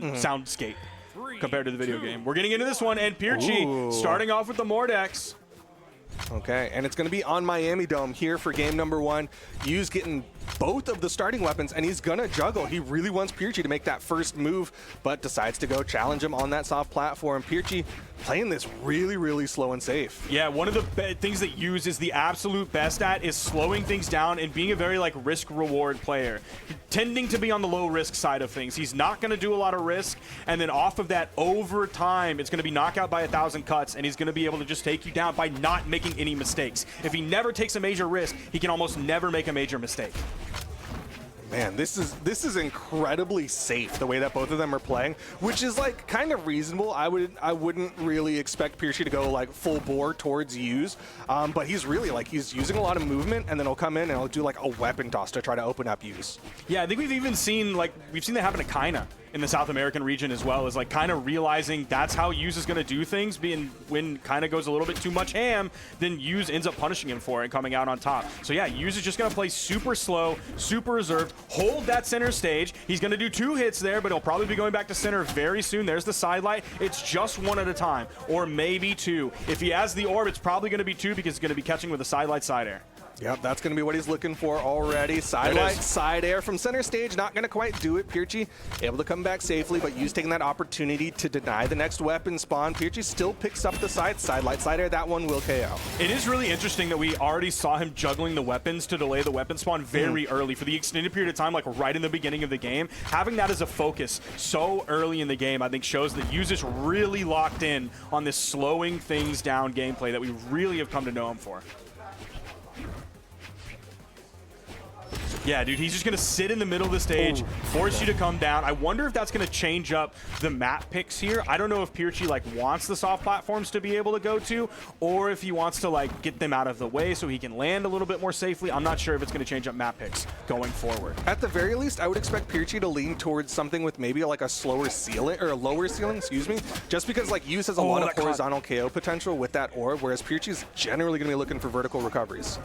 soundscape compared to the video game. We're getting into this one, and Pierchy starting off with the Mordex. Okay, and it's going to be on Miami Dome here for game number 1. Yu's getting both of the starting weapons, and he's going to juggle. He really wants Pierchy to make that first move, but decides to go challenge him on that soft platform. Pierchy playing this really, really slow and safe. Yeah, one of the things that Yu's is the absolute best at is slowing things down and being a very like risk-reward player. Tending to be on the low-risk side of things. He's not going to do a lot of risk, and then off of that, over time, it's going to be knockout by 1,000 cuts, and he's going to be able to just take you down by not making any mistakes. If he never takes a major risk, he can almost never make a major mistake. Man, this is incredibly safe the way that both of them are playing, which is like kind of reasonable. I wouldn't really expect Pierchy to go like full bore towards Yu's, but he's really like he's using a lot of movement, and then he'll come in and he'll do like a weapon toss to try to open up Yu's. Yeah, I think we've even seen that happen to Kaina in the South American region as well, is like kind of realizing that's how Yu's is going to do things. Being when kind of goes a little bit too much ham, then Yu's ends up punishing him for it and coming out on top. So yeah, Yu's is just going to play super slow, super reserved, hold that center stage. He's going to do 2 hits there, but he'll probably be going back to center very soon. There's the side light. It's just 1 at a time, or maybe 2. If he has the orb, it's probably going to be 2 because he's going to be catching with a side light side air. Yep, that's going to be what he's looking for already. Side light, side air from center stage. Not going to quite do it. Pierchy able to come back safely, but Yu's taking that opportunity to deny the next weapon spawn. Pierchy still picks up the side light, side air. That one will KO. It is really interesting that we already saw him juggling the weapons to delay the weapon spawn very early for the extended period of time, like right in the beginning of the game. Having that as a focus so early in the game, I think shows that Yu's is really locked in on this slowing things down gameplay that we really have come to know him for. Yeah, dude, he's just going to sit in the middle of the stage, force you to come down. I wonder if that's going to change up the map picks here. I don't know if Pierchy like wants the soft platforms to be able to go to, or if he wants to like get them out of the way so he can land a little bit more safely. I'm not sure if it's going to change up map picks going forward. At the very least, I would expect Pierchy to lean towards something with maybe like a slower ceiling, or a lower ceiling, excuse me, just because like Yu's has a lot of horizontal KO potential with that orb, whereas Pierchy's generally going to be looking for vertical recoveries.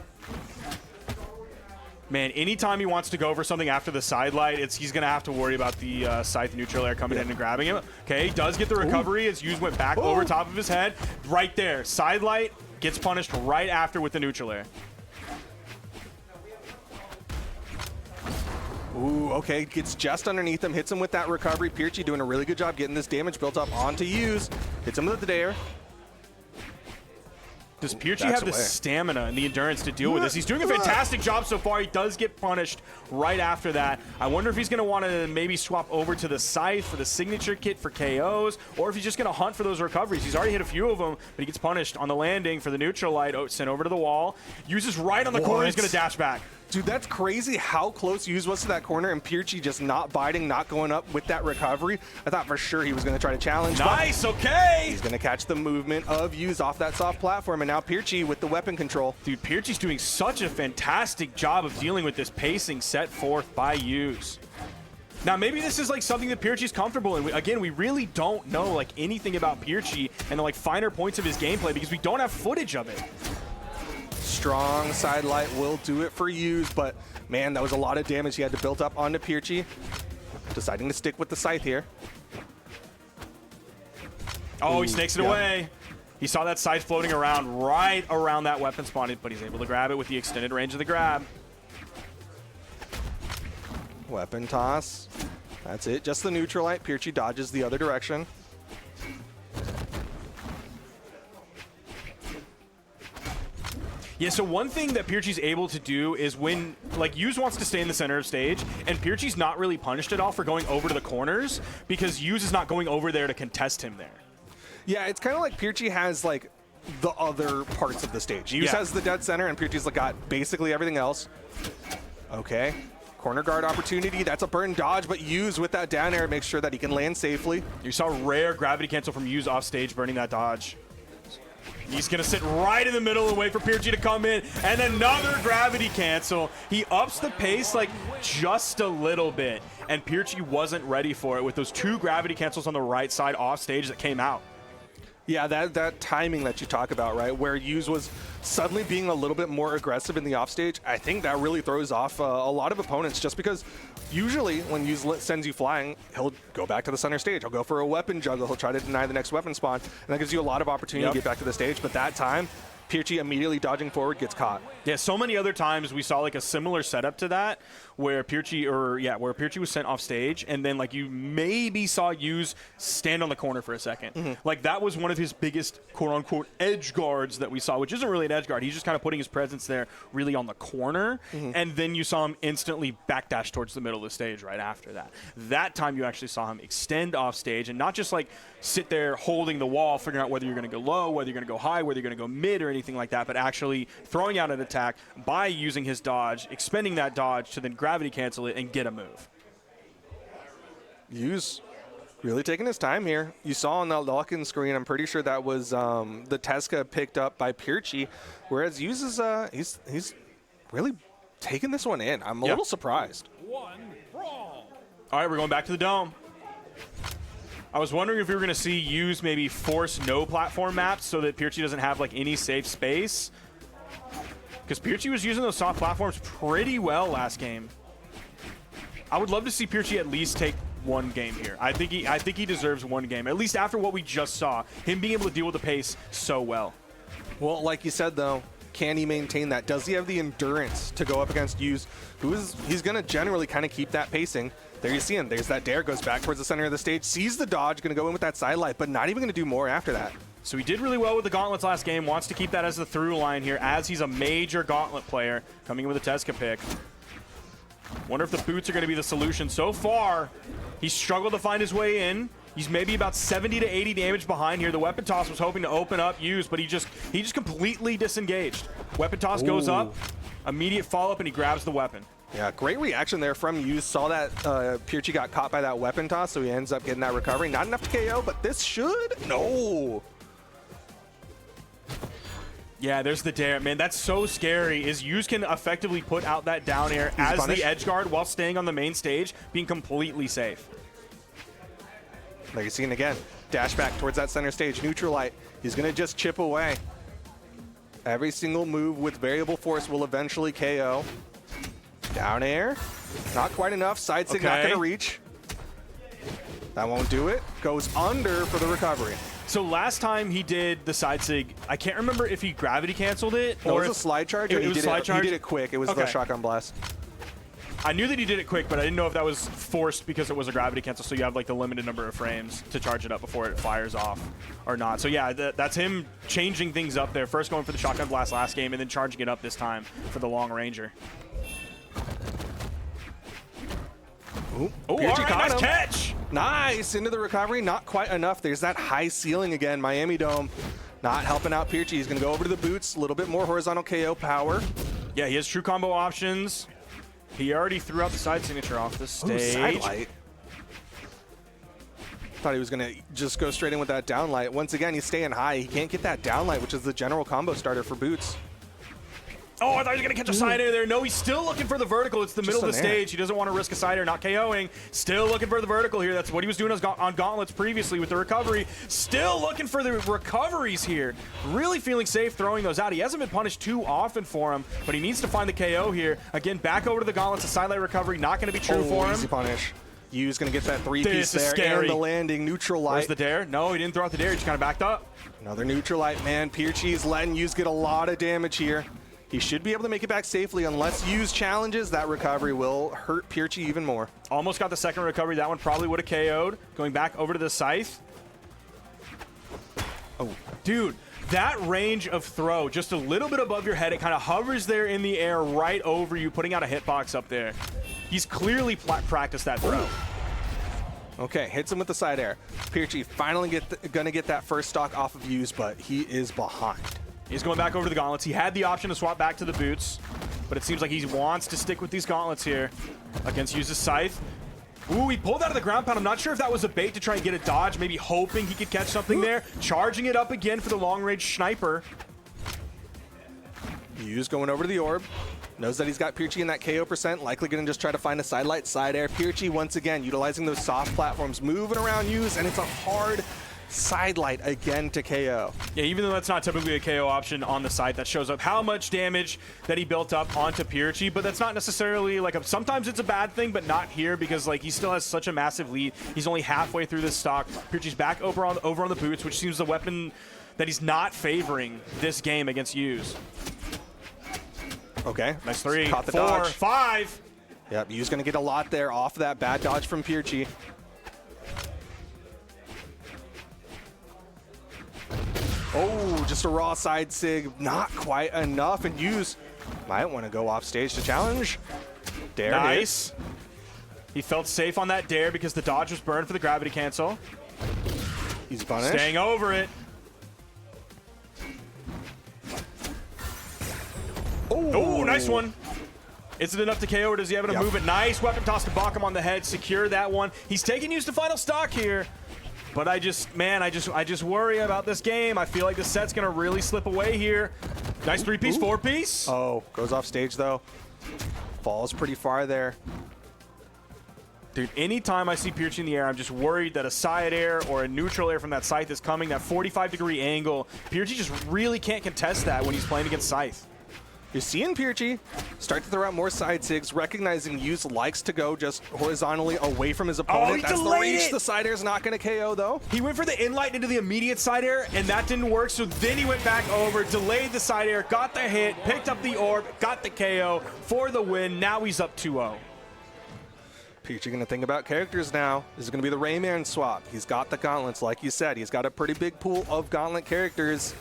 Man, anytime he wants to go for something after the side light, he's going to have to worry about the Scythe neutral air coming in and grabbing him. Okay, he does get the recovery as Yu's went back over top of his head. Right there, side light gets punished right after with the neutral air. Ooh, okay, gets just underneath him, hits him with that recovery. Pierchy doing a really good job getting this damage built up onto Yu's. Hits him with the dare. Does Pierchy have the stamina and the endurance to deal with this? He's doing a fantastic job so far. He does get punished right after that. I wonder if he's going to want to maybe swap over to the Scythe for the signature kit for KOs, or if he's just going to hunt for those recoveries. He's already hit a few of them, but he gets punished on the landing for the neutral light. Oh, sent over to the wall. Uses right on the corner. He's going to dash back. Dude, that's crazy how close Yu's was to that corner, and Pierchy just not biting, not going up with that recovery. I thought for sure he was going to try to challenge. Nice, okay. He's going to catch the movement of Yu's off that soft platform, and now Pierchy with the weapon control. Dude, Pierchy's doing such a fantastic job of dealing with this pacing set forth by Yu's. Now, maybe this is like something that Pierchy's comfortable in. Again, we really don't know like anything about Pierchy and the like finer points of his gameplay because we don't have footage of it. Strong side light will do it for Yu's, but man, that was a lot of damage he had to build up onto Pierchy. Deciding to stick with the Scythe here. Oh, he snakes it away. He saw that Scythe floating around right around that weapon spawn, but he's able to grab it with the extended range of the grab. Weapon toss. That's it, just the neutral light. Pierchy dodges the other direction. Yeah, so one thing that Pierchy's able to do is when, like, Yu's wants to stay in the center of stage, and Pierchy's not really punished at all for going over to the corners because Yu's is not going over there to contest him there. Yeah, it's kind of like Pierchy has, like, the other parts of the stage. Yu's has the dead center, and Pierchy's like, got basically everything else. Okay. Corner guard opportunity. That's a burn dodge, but Yu's with that down air makes sure that he can land safely. You saw rare gravity cancel from Yu's off stage, burning that dodge. He's going to sit right in the middle and wait for Pierchy to come in. And another gravity cancel. He ups the pace like just a little bit. And Pierchy wasn't ready for it with those 2 gravity cancels on the right side off stage that came out. Yeah, that timing that you talk about, right, where Yu's was suddenly being a little bit more aggressive in the offstage, I think that really throws off a lot of opponents just because usually when Use sends you flying, he'll go back to the center stage. He'll go for a weapon juggle. He'll try to deny the next weapon spawn, and that gives you a lot of opportunity to get back to the stage. But that time, Pierchy immediately dodging forward gets caught. Yeah, so many other times we saw like a similar setup to that where Pierchy was sent off stage, and then like you maybe saw Use stand on the corner for a second. Like that was one of his biggest quote unquote edge guards that we saw, which isn't really an edge guard. He's just kind of putting his presence there really on the corner, and then you saw him instantly backdash towards the middle of the stage right after that. That time you actually saw him extend off stage and not just like sit there holding the wall, figuring out whether you're going to go low, whether you're going to go high, whether you're going to go mid or anything like that, but actually throwing out an attack by using his dodge, expending that dodge to then gravity cancel it and get a move. Use really taking his time here. You saw on that lock-in screen, I'm pretty sure that was the Tesca picked up by Pierchy, whereas Use is he's really taking this one in. I'm a little surprised. All right, we're going back to the dome. I was wondering if we were going to see Use maybe force no platform maps so that Pierchy doesn't have like any safe space. Because Pierchy was using those soft platforms pretty well last game. I would love to see Pierchy at least take one game here. I think he deserves one game, at least after what we just saw. Him being able to deal with the pace so well. Well, like you said though, can he maintain that? Does he have the endurance to go up against Use, he's going to generally kind of keep that pacing? There you see him. There's that dare, goes back towards the center of the stage, sees the dodge, going to go in with that sidelight, but not even going to do more after that. So he did really well with the gauntlets last game, wants to keep that as the through line here, as he's a major gauntlet player, coming in with a Tesca pick. Wonder if the boots are going to be the solution. So far, he's struggled to find his way in. He's maybe about 70 to 80 damage behind here. The weapon toss was hoping to open up Use, but he just completely disengaged. Weapon toss goes up, immediate follow-up, and he grabs the weapon. Yeah, great reaction there from Use. Saw that Pierchy got caught by that weapon toss, so he ends up getting that recovery. Not enough to KO, but this should. No. Yeah, there's the dare. Man, that's so scary, is Use can effectively put out that down air as punished. the edge guard while staying on the main stage, being completely safe. There you see it again. Dash back towards that center stage. Neutral light. He's going to just chip away. Every single move with variable force will eventually KO. Down air. Not quite enough. Side sig not going to reach. That won't do it. Goes under for the recovery. So last time he did the side sig, I can't remember if he gravity canceled it No, or it was a slide charge. It was a slide charge? He did it quick. It was the shotgun blast. I knew that he did it quick, but I didn't know if that was forced because it was a gravity cancel, so you have like the limited number of frames to charge it up before it fires off or not. So yeah, that's him changing things up there. First going for the shotgun blast last game and then charging it up this time for the long ranger. Oh, all right, nice catch. Nice, into the recovery, not quite enough. There's that high ceiling again. Miami Dome not helping out Pierchy. He's going to go over to the boots, a little bit more horizontal KO power. Yeah, he has true combo options. He already threw out the side signature off the stage. Ooh, side light. Thought he was going to just go straight in with that down light. Once again, he's staying high. He can't get that down light, which is the general combo starter for boots. Oh, I thought he was going to catch a side air there. No, he's still looking for the vertical. It's the middle of the stage. He doesn't want to risk a side air, not KOing. Still looking for the vertical here. That's what he was doing on gauntlets previously with the recovery. Still looking for the recoveries here. Really feeling safe throwing those out. He hasn't been punished too often for him, but he needs to find the KO here. Again, back over to the gauntlets. A side light recovery, not going to be true for him. Easy punish. Yu's going to get that three-piece there. Scary. And the landing, neutral light. Where's the dare? No, he didn't throw out the dare. He just kind of backed up. Another neutral light, man. Pierchy's letting Yu's get a lot of damage here. He should be able to make it back safely. Unless Yu's challenges, that recovery will hurt Pierchy even more. Almost got the second recovery. That one probably would have KO'd. Going back over to the scythe. Oh, dude, that range of throw, just a little bit above your head. It kind of hovers there in the air right over you, putting out a hitbox up there. He's clearly practiced that throw. Okay, hits him with the side air. Pierchy finally gonna get that first stock off of Yu's, but he is behind. He's going back over to the gauntlets. He had the option to swap back to the boots, but it seems like he wants to stick with these gauntlets here against Yu's scythe. Ooh, he pulled out of the ground pound. I'm not sure if that was a bait to try and get a dodge, maybe hoping he could catch something there. Charging it up again for the long-range sniper. Yu's going over to the orb. Knows that he's got Pierchy in that KO percent. Likely going to just try to find a side light, side air. Pierchy, once again, utilizing those soft platforms, moving around Yu's, and it's a hard Sidelight again to KO. Yeah, even though that's not typically a KO option on the side, that shows up how much damage that he built up onto Pierchy, but that's not necessarily like sometimes it's a bad thing, but not here because like he still has such a massive lead. He's only halfway through this stock. Pierchy's back over on the boots, which seems the weapon that he's not favoring this game against Hughes. Okay. Nice 3, Caught the 4, dodge. 5. Yep, Hughes gonna get a lot there off that bad dodge from Pierchy. Oh, just a raw side sig, not quite enough, and Hughes might want to go off stage to challenge. Dare nice. He felt safe on that dare because the dodge was burned for the gravity cancel. He's punished. Staying over it. Oh, nice one. Is it enough to KO, or does he have enough movement? Nice weapon toss to balk him on the head, secure that one. He's taking Hughes to final stock here. But I just worry about this game. I feel like the set's gonna really slip away here. Nice 3-piece, 4-piece. Oh, goes off stage though. Falls pretty far there. Dude, anytime I see Pierchy in the air, I'm just worried that a side air or a neutral air from that Scythe is coming, that 45-degree angle. Pierchy just really can't contest that when he's playing against Scythe. You're seeing Pierchy start to throw out more side sigs, recognizing Hughes likes to go just horizontally away from his opponent. He That's the delayed reach. it. The side air is not going to KO though. He went for the in-light into the immediate side air, and that didn't work, so then he went back over, delayed the side air, got the hit, picked up the orb, got the KO for the win. Now he's up 2-0. Pierchy going to think about characters now. This is going to be the Rayman swap. He's got the gauntlets, like you said. He's got a pretty big pool of gauntlet characters.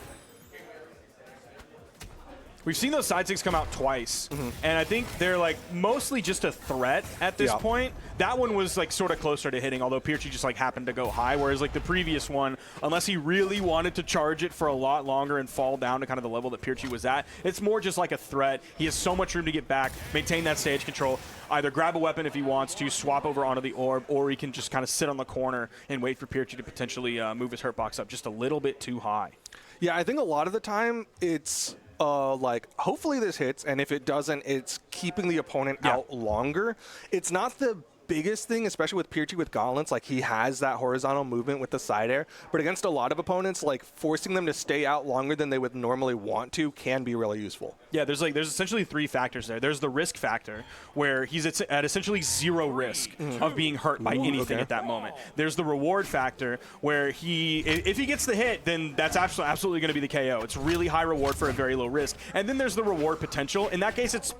We've seen those side sigs come out twice, and I think they're like mostly just a threat at this point. That one was like sort of closer to hitting, although Pierchy just like happened to go high, whereas like the previous one, unless he really wanted to charge it for a lot longer and fall down to kind of the level that Pierchy was at, it's more just like a threat. He has so much room to get back, maintain that stage control, either grab a weapon if he wants to, swap over onto the orb, or he can just kind of sit on the corner and wait for Pierchy to potentially move his hurt box up just a little bit too high. Yeah, I think a lot of the time it's like, hopefully this hits, and if it doesn't, it's keeping the opponent out longer. It's not the biggest thing, especially with Pierchy with gauntlets. Like, he has that horizontal movement with the side air, but against a lot of opponents, like, forcing them to stay out longer than they would normally want to can be really useful. Yeah, there's essentially 3 factors there. There's the risk factor, where he's at essentially 0 risk of being hurt by anything at that moment. There's the reward factor, where if he gets the hit, then that's absolutely going to be the KO. It's really high reward for a very low risk. And then there's the reward potential. In that case, it's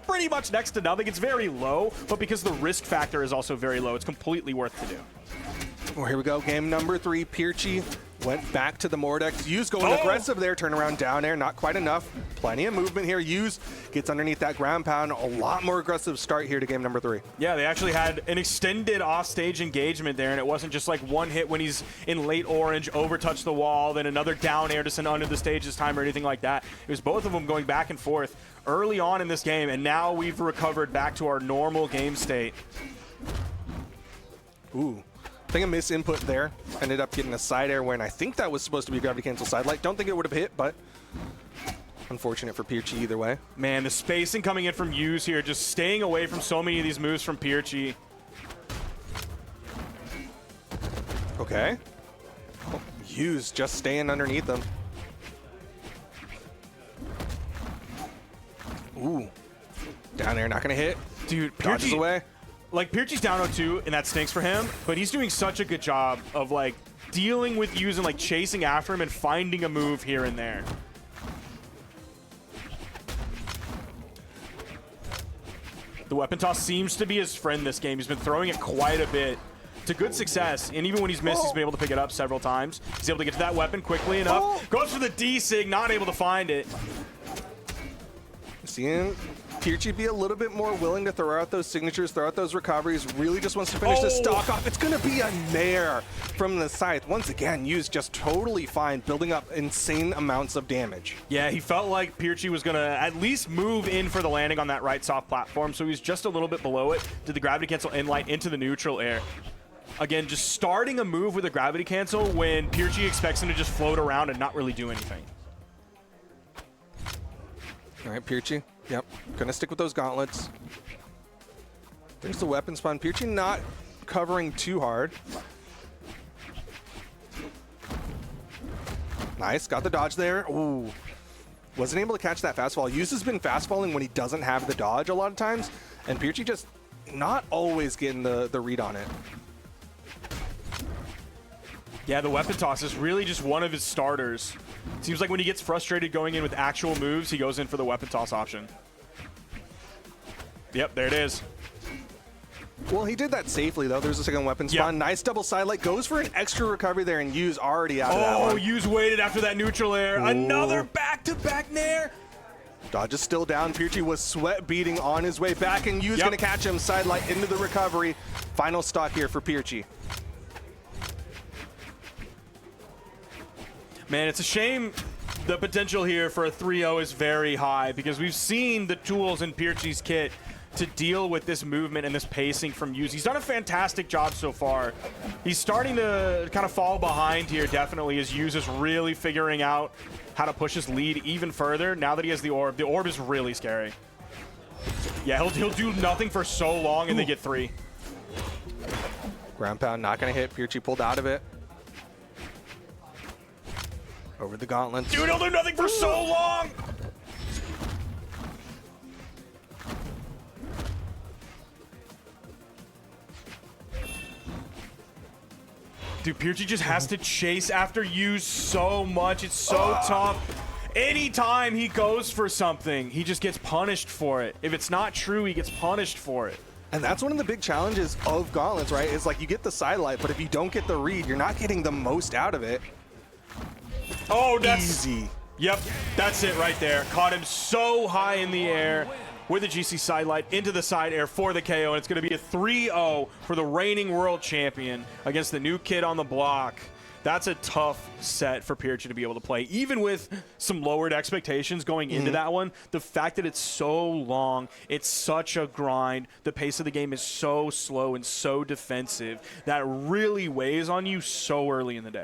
pretty much next to nothing. It's very low, but because the risk factor is also very low, it's completely worth to do. Well, here we go. Game number 3. Pierchy went back to the Mordex. Hughes going aggressive there. Turnaround down air. Not quite enough. Plenty of movement here. Hughes gets underneath that ground pound. A lot more aggressive start here to game number 3. Yeah, they actually had an extended offstage engagement there, and it wasn't just like one hit when he's in late orange, over-touch the wall, then another down air to send under the stage this time or anything like that. It was both of them going back and forth early on in this game, and now we've recovered back to our normal game state. Ooh. I think a misinput there. Ended up getting a side air when I think that was supposed to be a gravity cancel side light. Don't think it would have hit, but unfortunate for Pierchy either way. Man, the spacing coming in from Hughes here, just staying away from so many of these moves from Pierchy. Okay. Oh, Hughes just staying underneath them. Ooh. Down there, not going to hit. Dude, Dodges away. Like, Pierchy's down 0-2, and that stinks for him, but he's doing such a good job of, like, dealing with Hughes and, like, chasing after him and finding a move here and there. The weapon toss seems to be his friend this game. He's been throwing it quite a bit to good success, and even when he's missed, he's been able to pick it up several times. He's able to get to that weapon quickly enough. Goes for the D-Sig, not able to find it. Seeing Pierchy be a little bit more willing to throw out those signatures, throw out those recoveries, really just wants to finish the stock off. It's going to be a nair from the Scythe. Once again, Hughes just totally fine, building up insane amounts of damage. Yeah, he felt like Pierchy was going to at least move in for the landing on that right soft platform, so he's just a little bit below it. Did the gravity cancel in-light into the neutral air. Again, just starting a move with a gravity cancel when Pierchy expects him to just float around and not really do anything. All right, Pierchy. Yep, gonna stick with those gauntlets. There's the weapon spawn. Pierchy not covering too hard. Nice, got the dodge there. Ooh. Wasn't able to catch that fastball. Yuz has been fastballing when he doesn't have the dodge a lot of times, and Pierchy just not always getting the read on it. Yeah, the weapon toss is really just one of his starters. Seems like when he gets frustrated going in with actual moves, he goes in for the weapon toss option. Yep, there it is. Well, he did that safely, though. There's a second weapon spawn. Yep. Nice double sidelight. Goes for an extra recovery there, and Yuz already out of that one. Oh, Yuz waited after that neutral air. Ooh. Another back-to-back nair. Dodge is still down. Pierchy was sweat beating on his way back, and Yuz going to catch him. Sidelight into the recovery. Final stock here for Pierchy. Man, it's a shame the potential here for a 3-0 is very high because we've seen the tools in Pierchy's kit to deal with this movement and this pacing from Yuz. He's done a fantastic job so far. He's starting to kind of fall behind here, definitely, as Yuz is really figuring out how to push his lead even further now that he has the orb. The orb is really scary. Yeah, he'll do nothing for so long and they get 3. Ground pound not going to hit. Pierchy pulled out of it. Over the gauntlet. Dude, he'll do nothing for so long! Dude, Pierchy just has to chase after Yuz so much. It's so tough. Anytime he goes for something, he just gets punished for it. If it's not true, he gets punished for it. And that's one of the big challenges of gauntlets, right? Is like you get the sidelight, but if you don't get the read, you're not getting the most out of it. Oh, that's easy. Yep, that's it right there. Caught him so high in the air with a GC sidelight into the side air for the KO, and it's going to be a 3-0 for the reigning world champion against the new kid on the block. That's a tough set for Pierchy to be able to play, even with some lowered expectations going into that one. The fact that it's so long, it's such a grind, the pace of the game is so slow and so defensive, that really weighs on you so early in the day.